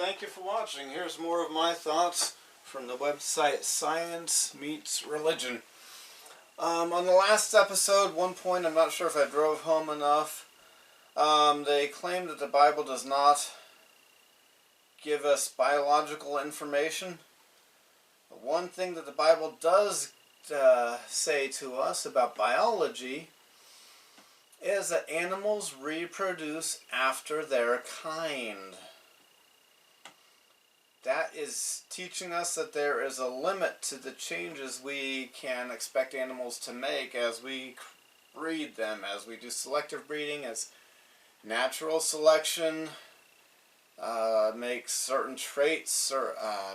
thank you for watching. Here's more of my thoughts from the website Science Meets Religion. On the last episode, one point, I'm not sure if I drove home enough, they claim that the Bible does not give us biological information. But one thing that the Bible does say to us about biology is that animals reproduce after their kind. That is teaching us that there is a limit to the changes we can expect animals to make as we breed them, as we do selective breeding, as natural selection makes certain traits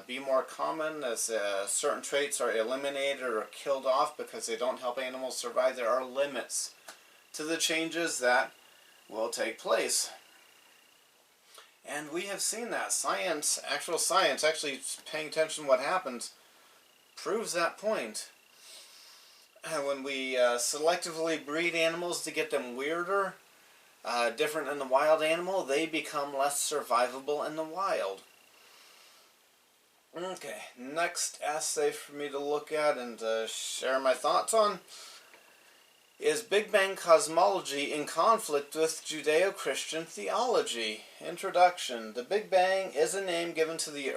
be more common, as certain traits are eliminated or killed off because they don't help animals survive. There are limits to the changes that will take place. And we have seen that. Actual science, actually paying attention to what happens, proves that point. When we selectively breed animals to get them weirder, different than the wild animal, they become less survivable in the wild. Okay, next essay for me to look at and share my thoughts on is Big Bang cosmology in conflict with Judeo-Christian theology? Introduction. The Big Bang is a name given to the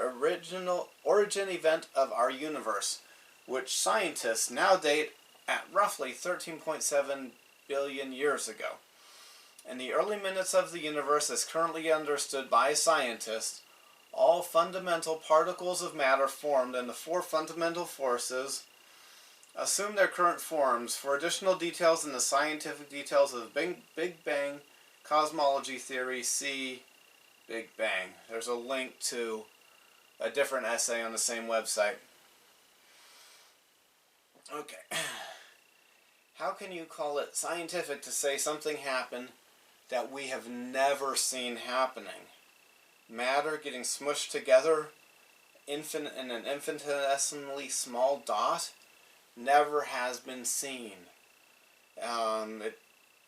origin event of our universe, which scientists now date at roughly 13.7 billion years ago. In the early minutes of the universe as currently understood by scientists, all fundamental particles of matter formed in the four fundamental forces assume their current forms. For additional details in the scientific details of Big Bang cosmology theory, see Big Bang. There's a link to a different essay on the same website. Okay. How can you call it scientific to say something happened that we have never seen happening? Matter getting smushed together in an infinitesimally small dot never has been seen. It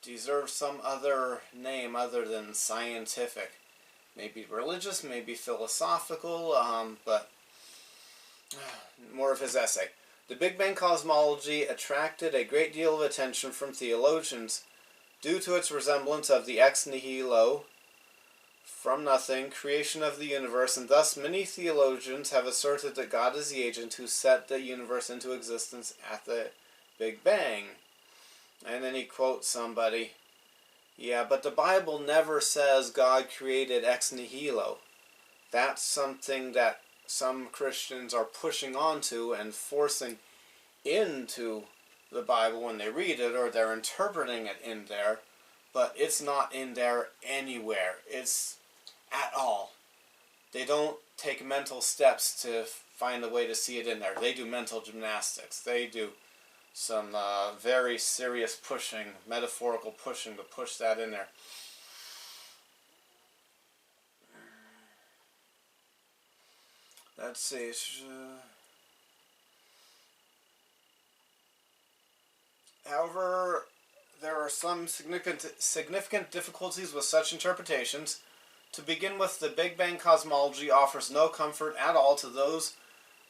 deserves some other name other than scientific. Maybe religious, maybe philosophical, but more of his essay. The Big Bang cosmology attracted a great deal of attention from theologians due to its resemblance of the ex nihilo, from nothing, creation of the universe, and thus many theologians have asserted that God is the agent who set the universe into existence at the Big Bang. And then he quotes somebody, yeah, but the Bible never says God created ex nihilo. That's something that some Christians are pushing onto and forcing into the Bible when they read it, or they're interpreting it in there, but it's not in there anywhere. It's at all. They don't take mental steps to find a way to see it in there. They do mental gymnastics. They do some very serious pushing, metaphorical pushing to push that in there. Let's see. However, there are some significant difficulties with such interpretations. To begin with, the Big Bang cosmology offers no comfort at all to those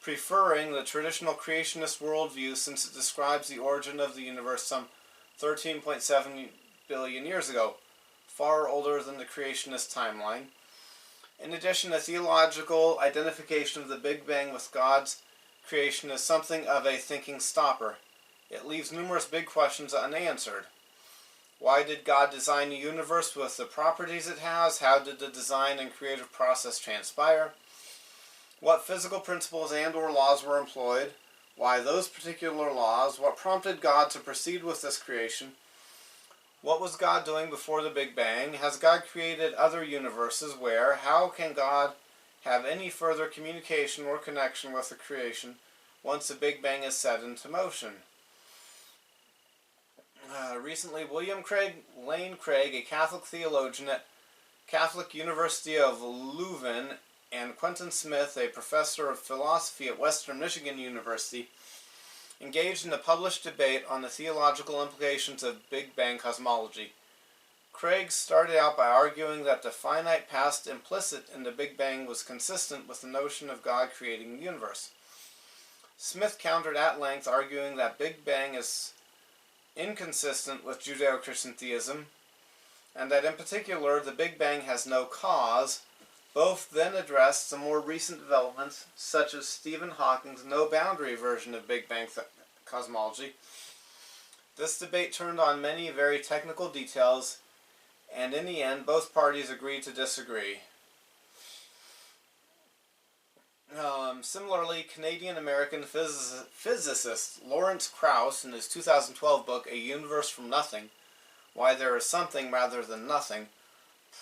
preferring the traditional creationist worldview, since it describes the origin of the universe some 13.7 billion years ago, far older than the creationist timeline. In addition, the theological identification of the Big Bang with God's creation is something of a thinking stopper. It leaves numerous big questions unanswered. Why did God design the universe with the properties it has? How did the design and creative process transpire? What physical principles and or laws were employed? Why those particular laws? What prompted God to proceed with this creation? What was God doing before the Big Bang? Has God created other universes? Where? How can God have any further communication or connection with the creation once the Big Bang is set into motion? Recently, William Lane Craig, a Catholic theologian at Catholic University of Leuven, and Quentin Smith, a professor of philosophy at Western Michigan University, engaged in a published debate on the theological implications of Big Bang cosmology. Craig started out by arguing that the finite past implicit in the Big Bang was consistent with the notion of God creating the universe. Smith countered at length, arguing that Big Bang is inconsistent with Judeo-Christian theism, and that in particular the Big Bang has no cause. Both then addressed some more recent developments, such as Stephen Hawking's no-boundary version of Big Bang cosmology. This debate turned on many very technical details, and in the end, both parties agreed to disagree. Similarly, Canadian-American physicist Lawrence Krauss, in his 2012 book, A Universe from Nothing, Why There Is Something Rather Than Nothing,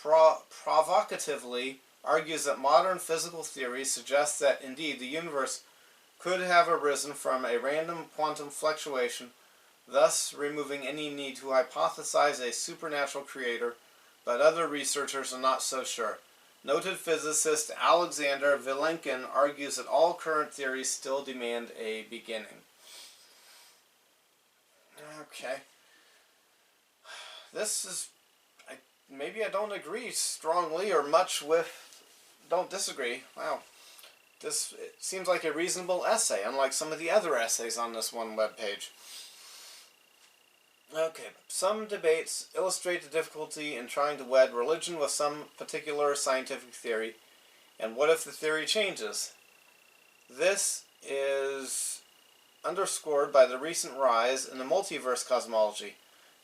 provocatively argues that modern physical theory suggests that, indeed, the universe could have arisen from a random quantum fluctuation, thus removing any need to hypothesize a supernatural creator, but other researchers are not so sure. Noted physicist Alexander Vilenkin argues that all current theories still demand a beginning. Okay. This is... maybe I don't agree strongly or much with... don't disagree. Wow. This seems like a reasonable essay, unlike some of the other essays on this one webpage. Okay, some debates illustrate the difficulty in trying to wed religion with some particular scientific theory, and what if the theory changes? This is underscored by the recent rise in the multiverse cosmology.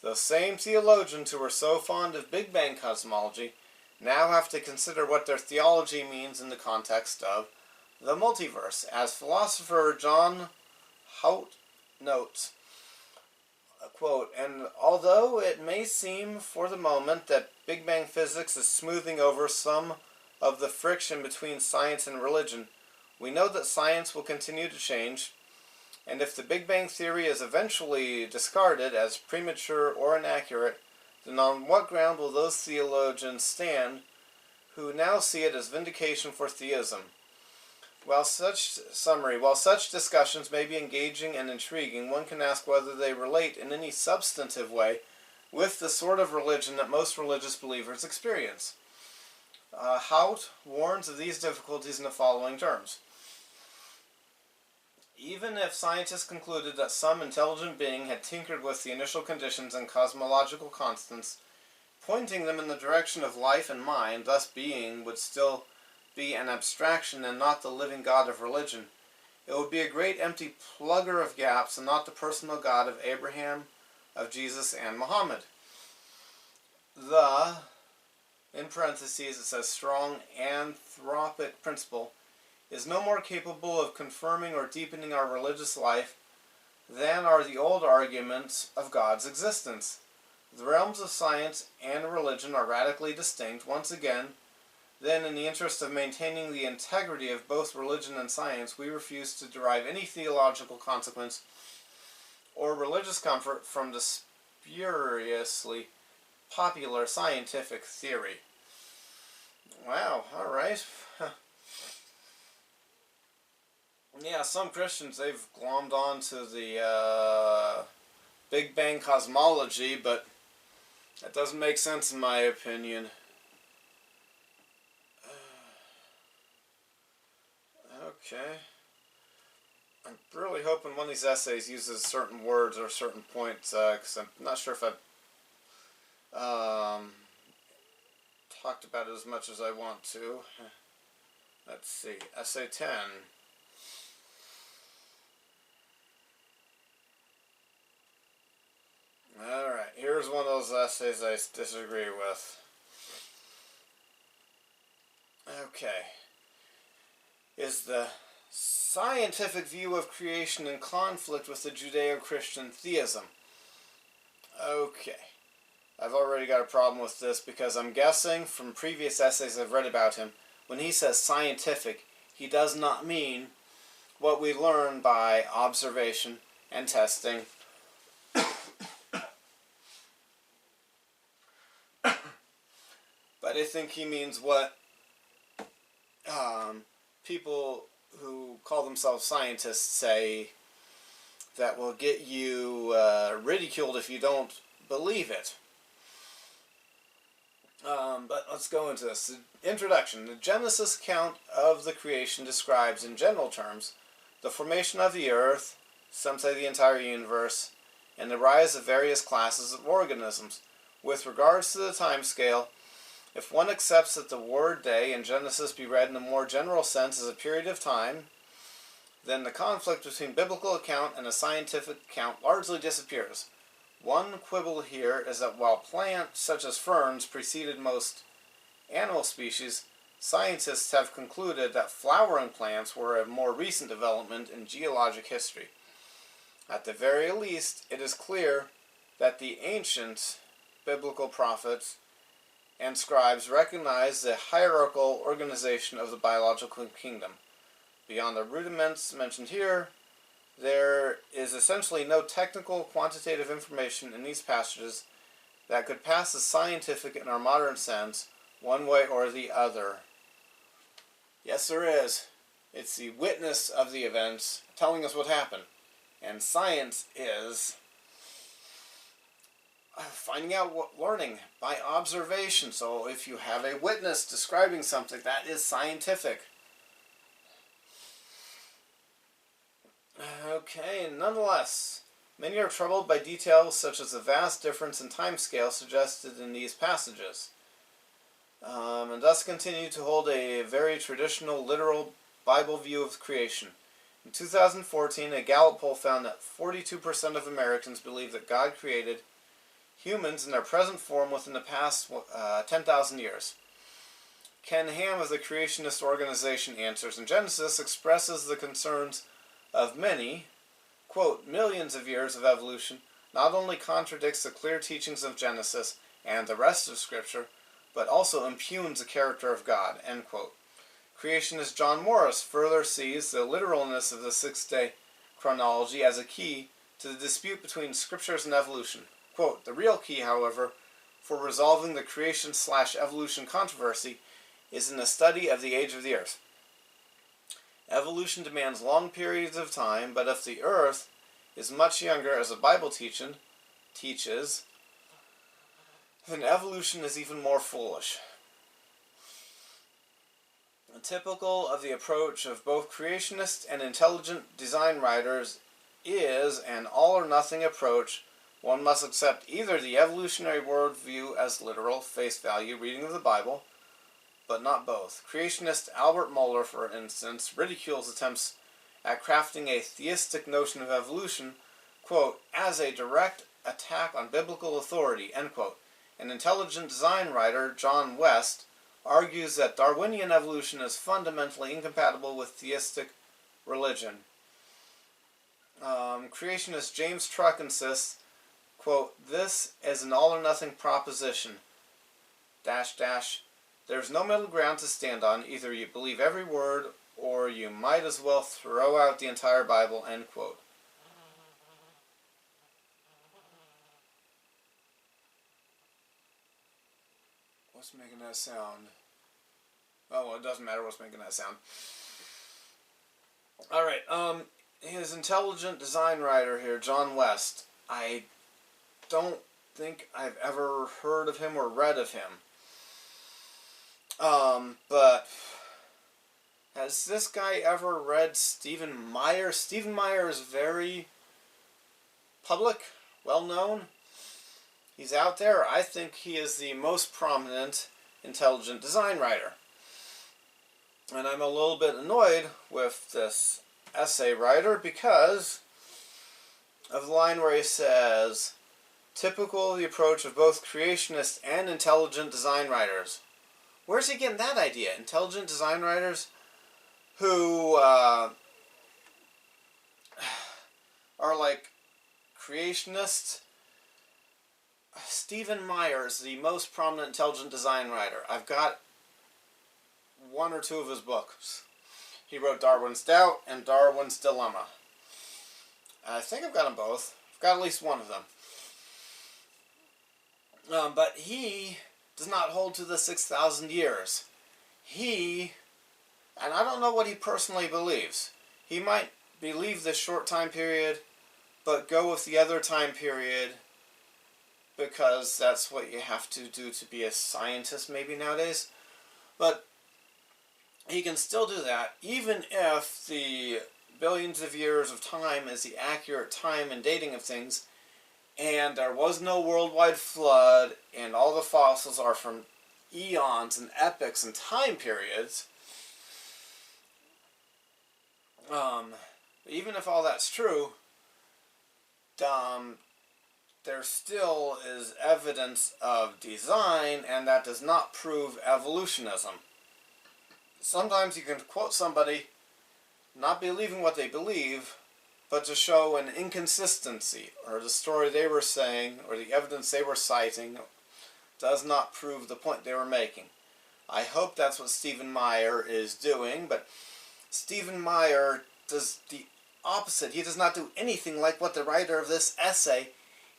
Those same theologians who were so fond of Big Bang cosmology now have to consider what their theology means in the context of the multiverse. As philosopher John Hout notes, quote, "And although it may seem for the moment that Big Bang physics is smoothing over some of the friction between science and religion, we know that science will continue to change, and if the Big Bang theory is eventually discarded as premature or inaccurate, then on what ground will those theologians stand who now see it as vindication for theism?" While such discussions may be engaging and intriguing, one can ask whether they relate in any substantive way with the sort of religion that most religious believers experience. Hout warns of these difficulties in the following terms. Even if scientists concluded that some intelligent being had tinkered with the initial conditions and cosmological constants, pointing them in the direction of life and mind, thus being would still be an abstraction and not the living God of religion. It would be a great empty plugger of gaps and not the personal God of Abraham, of Jesus, and Muhammad. The, in parentheses it says, strong anthropic principle is no more capable of confirming or deepening our religious life than are the old arguments of God's existence. The realms of science and religion are radically distinct. Once again, then, in the interest of maintaining the integrity of both religion and science, we refuse to derive any theological consequence or religious comfort from the spuriously popular scientific theory. Wow, alright. Yeah, some Christians, they've glommed on to the Big Bang cosmology, but that doesn't make sense in my opinion. Okay. I'm really hoping one of these essays uses certain words or certain points, because I'm not sure if I've talked about it as much as I want to. Let's see. Essay 10. Alright, here's one of those essays I disagree with. Okay. Is the scientific view of creation in conflict with the Judeo-Christian theism? Okay. I've already got a problem with this because I'm guessing from previous essays I've read about him, when he says scientific, he does not mean what we learn by observation and testing. But I think he means what people who call themselves scientists say, that will get you ridiculed if you don't believe it. But let's go into this. The introduction. The Genesis account of the creation describes, in general terms, the formation of the earth, some say the entire universe, and the rise of various classes of organisms. With regards to the time scale, if one accepts that the word day in Genesis be read in a more general sense as a period of time, then the conflict between biblical account and a scientific account largely disappears. One quibble here is that while plants such as ferns preceded most animal species, scientists have concluded that flowering plants were a more recent development in geologic history. At the very least, it is clear that the ancient biblical prophets and scribes recognized the hierarchical organization of the biological kingdom. Beyond the rudiments mentioned here, there is essentially no technical quantitative information in these passages that could pass as scientific in our modern sense, one way or the other. Yes, there is. It's the witness of the events telling us what happened. And science is finding out what, learning by observation. So if you have a witness describing something, that is scientific. Okay, nonetheless, many are troubled by details such as the vast difference in time scale suggested in these passages, and thus continue to hold a very traditional, literal Bible view of creation. In 2014, a Gallup poll found that 42% of Americans believe that God created humans in their present form within the past 10,000 years. Ken Ham of the Creationist Organization Answers in Genesis expresses the concerns of many, quote, millions of years of evolution not only contradicts the clear teachings of Genesis and the rest of Scripture, but also impugns the character of God, end quote. Creationist John Morris further sees the literalness of the six-day chronology as a key to the dispute between Scriptures and evolution. Quote, the real key, however, for resolving the creation/evolution controversy is in the study of the age of the earth. Evolution demands long periods of time, but if the earth is much younger, as the Bible teaches, then evolution is even more foolish. Typical of the approach of both creationist and intelligent design writers is an all-or-nothing approach. One must accept either the evolutionary worldview as literal, face value, reading of the Bible, but not both. Creationist Albert Mohler, for instance, ridicules attempts at crafting a theistic notion of evolution, quote, as a direct attack on biblical authority, end quote. An intelligent design writer, John West, argues that Darwinian evolution is fundamentally incompatible with theistic religion. Creationist James Truck insists, quote, this is an all-or-nothing proposition, there's no middle ground to stand on. Either you believe every word, or you might as well throw out the entire Bible, end quote. What's making that sound? Oh, well, it doesn't matter what's making that sound. Alright, his intelligent design writer here, John West, I don't think I've ever heard of him or read of him. But has this guy ever read Stephen Meyer? Stephen Meyer is very public, well known. He's out there. I think he is the most prominent intelligent design writer. And I'm a little bit annoyed with this essay writer because of the line where he says, typical of the approach of both creationist and intelligent design writers. Where's he getting that idea? Intelligent design writers who are like creationists. Stephen Meyer is the most prominent intelligent design writer. I've got one or two of his books. He wrote Darwin's Doubt and Darwin's Dilemma. I think I've got them both. I've got at least one of them. But he does not hold to the 6,000 years. And I don't know what he personally believes. He might believe this short time period, but go with the other time period because that's what you have to do to be a scientist maybe nowadays. But he can still do that even if the billions of years of time is the accurate time and dating of things, and there was no worldwide flood, and all the fossils are from eons and epochs and time periods. Even if all that's true, there still is evidence of design, and that does not prove evolutionism. Sometimes you can quote somebody not believing what they believe, but to show an inconsistency, or the story they were saying, or the evidence they were citing, does not prove the point they were making. I hope that's what Stephen Meyer is doing, but Stephen Meyer does the opposite. He does not do anything like what the writer of this essay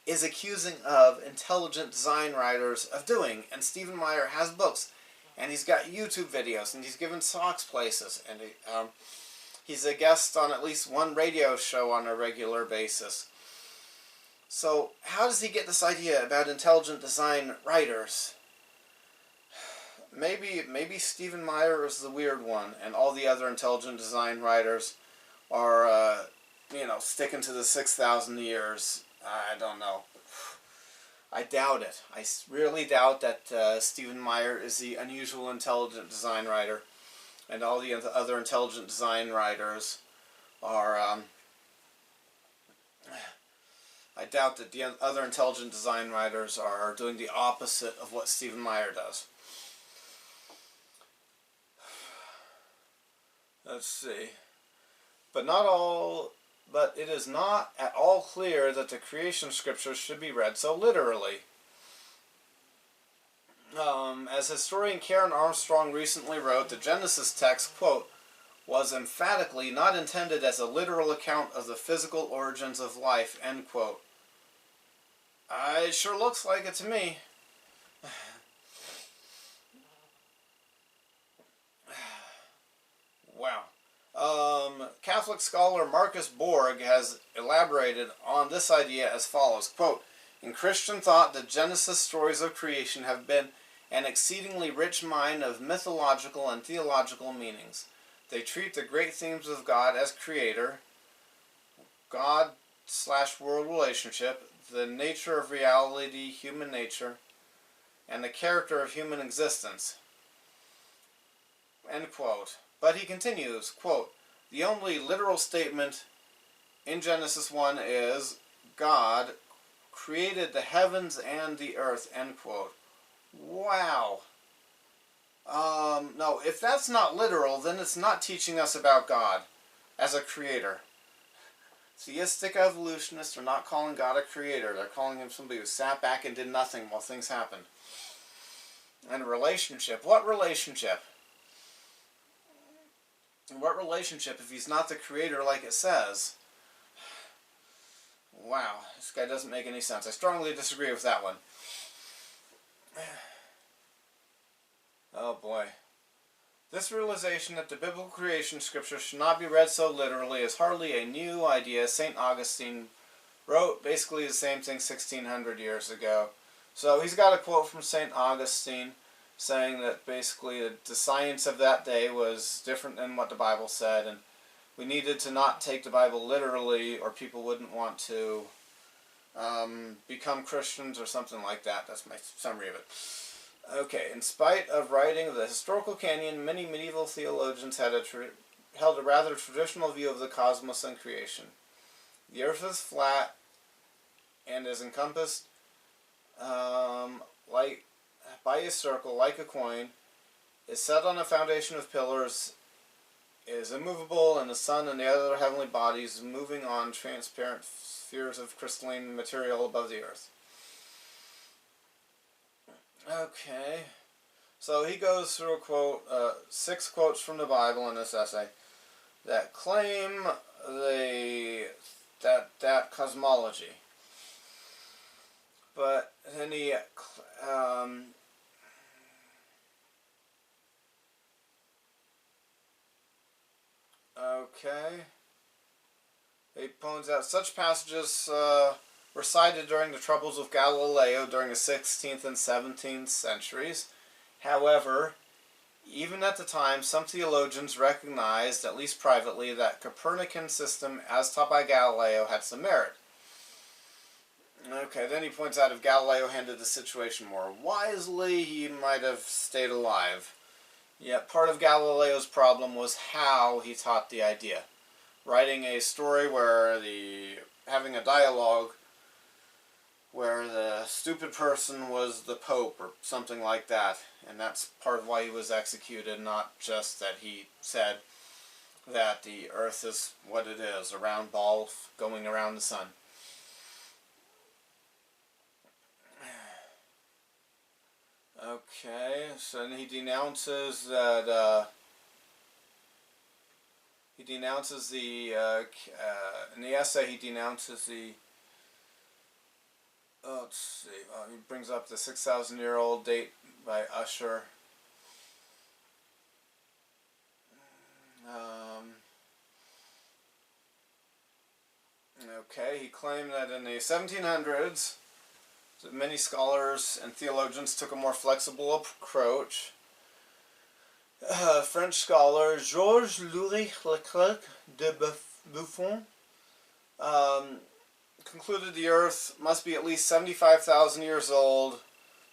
is accusing of intelligent design writers of doing. And Stephen Meyer has books, and he's got YouTube videos, and he's given talks places, and he's a guest on at least one radio show on a regular basis. So how does he get this idea about intelligent design writers? Maybe Stephen Meyer is the weird one, and all the other intelligent design writers are, sticking to the 6,000 years. I don't know. I doubt it. I really doubt that Stephen Meyer is the unusual intelligent design writer, and all the other intelligent design writers are, I doubt that the other intelligent design writers are doing the opposite of what Stephen Meyer does. Let's see. But it is not at all clear that the creation scriptures should be read so literally. As historian Karen Armstrong recently wrote, the Genesis text, quote, was emphatically not intended as a literal account of the physical origins of life, end quote. It sure looks like it to me. Wow. Catholic scholar Marcus Borg has elaborated on this idea as follows, quote, in Christian thought, the Genesis stories of creation have been an exceedingly rich mine of mythological and theological meanings. They treat the great themes of God as creator, God/world relationship, the nature of reality, human nature, and the character of human existence, end quote. But he continues, quote, the only literal statement in Genesis 1 is, God created the heavens and the earth, end quote. Wow. No, if that's not literal, then it's not teaching us about God as a creator. Theistic evolutionists are not calling God a creator. They're calling him somebody who sat back and did nothing while things happened. And relationship. What relationship? What relationship if he's not the creator like it says? Wow, this guy doesn't make any sense. I strongly disagree with that one. Oh boy. This realization that the biblical creation scripture should not be read so literally is hardly a new idea. St. Augustine wrote basically the same thing 1600 years ago. So he's got a quote from St. Augustine saying that basically the science of that day was different than what the Bible said, and we needed to not take the Bible literally or people wouldn't want to become Christians or something like that. That's my summary of it. Okay, in spite of writing the historical canon, many medieval theologians had held a rather traditional view of the cosmos and creation. The earth is flat and is encompassed by a circle like a coin, is set on a foundation of pillars, is immovable, and the sun and the other heavenly bodies moving on transparent spheres of crystalline material above the earth. Okay, so he goes through a quote, 6 quotes from the Bible in this essay that claim that cosmology. But then he he points out such passages were cited during the troubles with Galileo during the 16th and 17th centuries. However, even at the time, some theologians recognized, at least privately, that Copernican system, as taught by Galileo, had some merit. Okay, then he points out if Galileo handled the situation more wisely, he might have stayed alive. Yet part of Galileo's problem was how he taught the idea. Writing a story where having a dialogue where the stupid person was the Pope or something like that. And that's part of why he was executed, not just that he said that the earth is what it is, a round ball going around the sun. Okay, so then he denounces that, in the essay he denounces the, let's see, he brings up the 6,000-year-old date by Usher. Okay, he claimed that in the 1700s, many scholars and theologians took a more flexible approach. French scholar Georges Louis Leclerc de Buffon concluded the Earth must be at least 75,000 years old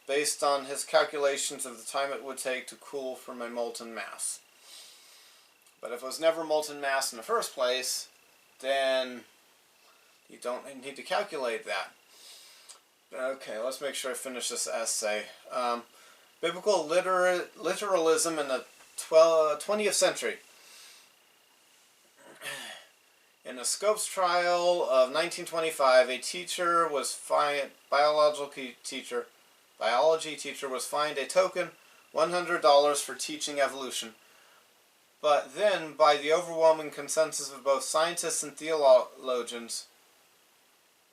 based on his calculations of the time it would take to cool from a molten mass. But if it was never molten mass in the first place, then you don't need to calculate that. Okay, let's make sure I finish this essay. Biblical literalism in the 20th century. In a Scopes trial of 1925, a teacher was fined, biology teacher was fined a token $100 for teaching evolution. But then, by the overwhelming consensus of both scientists and theologians,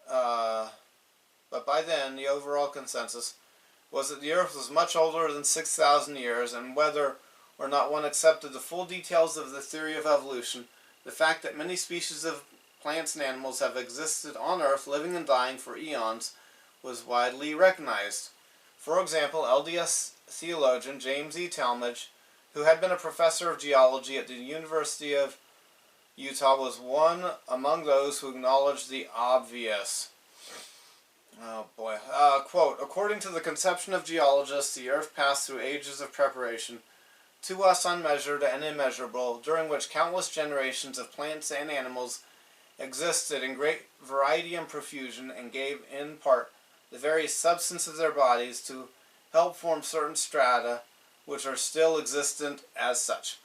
but by then, the overall consensus was that the Earth was much older than 6,000 years, and whether or not one accepted the full details of the theory of evolution, the fact that many species of plants and animals have existed on Earth, living and dying for eons, was widely recognized. For example, LDS theologian James E. Talmage, who had been a professor of geology at the University of Utah, was one among those who acknowledged the obvious. Oh boy. Quote, according to the conception of geologists, the Earth passed through ages of preparation, to us unmeasured and immeasurable, during which countless generations of plants and animals existed in great variety and profusion, and gave, in part, the very substance of their bodies to help form certain strata, which are still existent as such.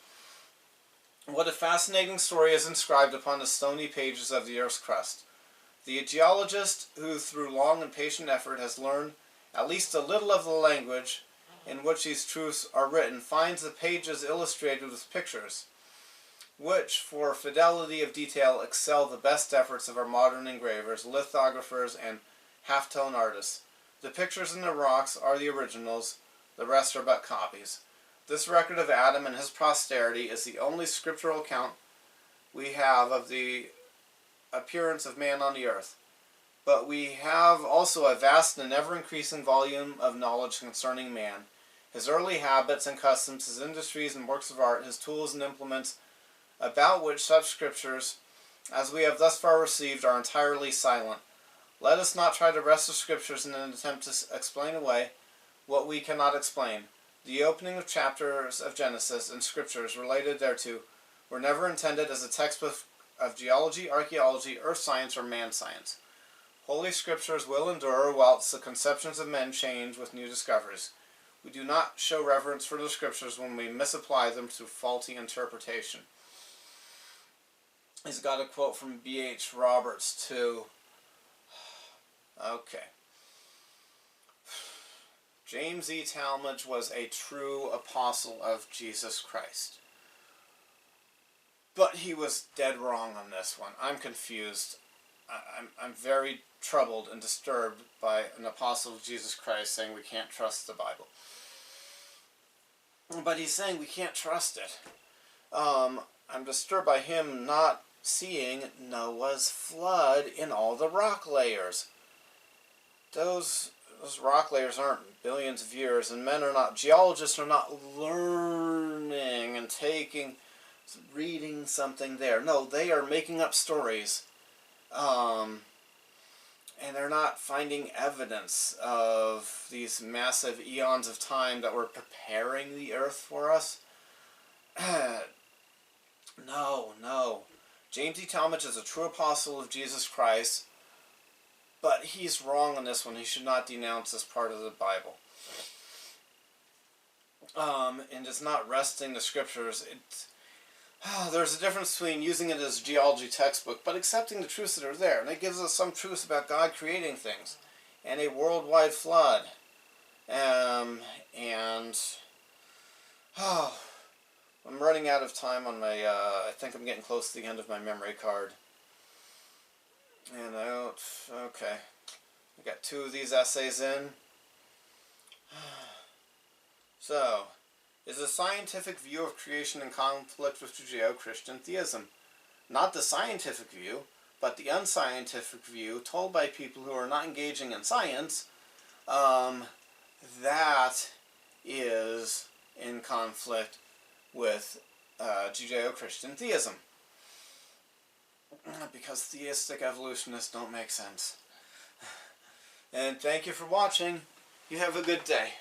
What a fascinating story is inscribed upon the stony pages of the Earth's crust. The geologist, who through long and patient effort has learned at least a little of the language in which these truths are written, finds the pages illustrated with pictures, which, for fidelity of detail, excel the best efforts of our modern engravers, lithographers, and half-tone artists. The pictures in the rocks are the originals, the rest are but copies. This record of Adam and his posterity is the only scriptural account we have of the appearance of man on the earth. But we have also a vast and ever-increasing volume of knowledge concerning man, his early habits and customs, his industries and works of art, his tools and implements, about which such scriptures as we have thus far received are entirely silent. Let us not try to wrest the scriptures in an attempt to explain away what we cannot explain. The opening of chapters of Genesis and scriptures related thereto were never intended as a textbook of geology, archaeology, earth science, or man science. Holy scriptures will endure whilst the conceptions of men change with new discoveries. We do not show reverence for the scriptures when we misapply them through faulty interpretation. He's got a quote from B.H. Roberts too. Okay. James E. Talmage was a true apostle of Jesus Christ. But he was dead wrong on this one. I'm confused. I'm very troubled and disturbed by an apostle of Jesus Christ saying we can't trust the Bible. But he's saying we can't trust it. I'm disturbed by him not seeing Noah's flood in all the rock layers. those rock layers aren't billions of years, and geologists are not learning and reading something there. No, they are making up stories. And they're not finding evidence of these massive eons of time that were preparing the earth for us. No. James E. Talmage is a true apostle of Jesus Christ, but he's wrong on this one. He should not denounce this part of the Bible. And it's not resting the scriptures. There's a difference between using it as a geology textbook, but accepting the truths that are there. And it gives us some truths about God creating things, and a worldwide flood. I'm running out of time on my, I think I'm getting close to the end of my memory card. And okay. I got 2 of these essays in. So, is a scientific view of creation in conflict with Judeo-Christian theism? Not the scientific view, but the unscientific view told by people who are not engaging in science, that is in conflict with Judeo-Christian theism. Because theistic evolutionists don't make sense. And thank you for watching. You have a good day.